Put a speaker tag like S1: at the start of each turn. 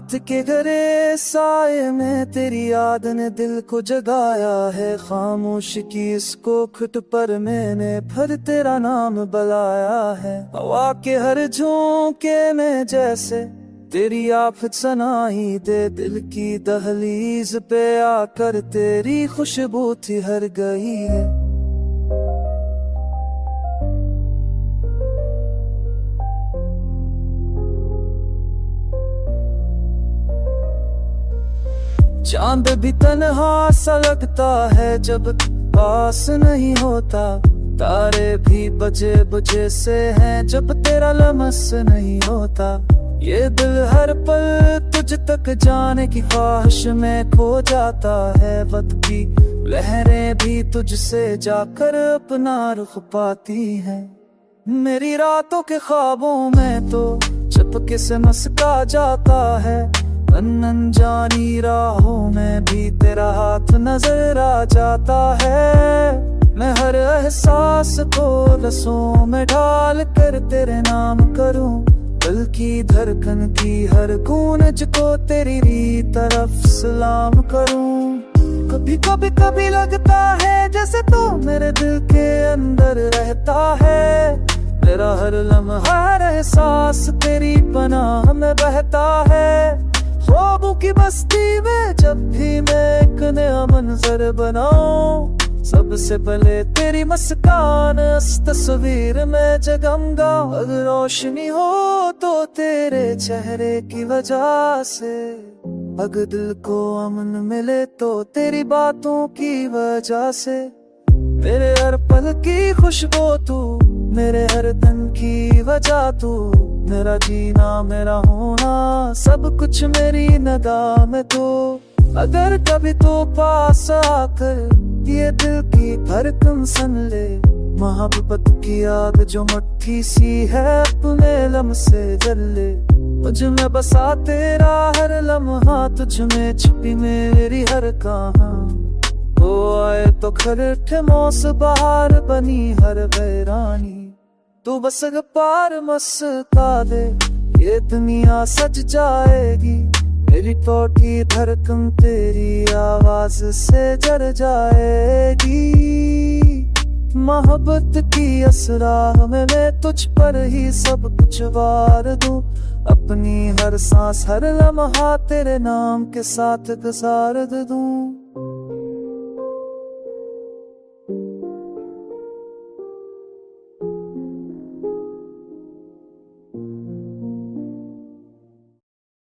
S1: रात के गहरे साए में तेरी याद ने दिल को जगाया है। खामोश की इस कोखट पर मैंने फिर तेरा नाम बुलाया है। हवा के हर झोंके में जैसे तेरी आफत सुनाई दे, दिल की दहलीज पे आकर तेरी खुशबू ठहर गई है। चांद भी तन्हा सा लगता है जब पास नहीं होता, तारे भी बजे बुझे से हैं जब तेरा लमस नहीं होता। ये दिल हर पल तुझ तक जाने की ख्वाहिश में खो जाता है। वक्त की लहरें भी तुझसे जाकर अपना रुख पाती हैं। मेरी रातों के ख्वाबों में तो चुपके से मस्का जाता है। अनजानी राहों में भी तेरा हाथ नजर आ जाता है। मैं हर एहसास को रसों में ढाल कर तेरे नाम करूं, दिल की धड़कन की हर गूंज को तेरी तरफ सलाम करूं। कभी कभी कभी लगता है जैसे तू मेरे दिल के अंदर रहता है। मेरा हर लम्हा हर एहसास तेरी पनाह में बहता है। ख्वाबों की बस्ती में जब भी मैं एक नया मंजर बनाऊं, सबसे पहले तेरी मुस्कान इस तस्वीर में जगमगा। अगर रोशनी हो तो तेरे चेहरे की वजह से, अगर दिल को अमन मिले तो तेरी बातों की वजह से। मेरे हर पल की खुशबू तू, मेरे हर दिन की वजह तू। मेरा जीना मेरा होना सब कुछ मेरी नदा में तू। अगर कभी तो पास आकर ये दिल की धड़कन सुन ले, मोहब्बत की आग जो मट्टी सी है अपने लम से जल ले। मुझ में बसा तेरा हर लम्हा, तुझ में छिपी मेरी हर कहां। वो आए तो खरठ मौस बहार बनी हर वीरानी। तू बस पार मस्का दे ये दुनिया सज जाएगी। मेरी टूटी धड़कन तेरी आवाज से जर जाएगी। मोहब्बत की असराह में मैं तुझ पर ही सब कुछ वार दूं। अपनी हर सांस हर लम्हा तेरे नाम के साथ गुजार दूं।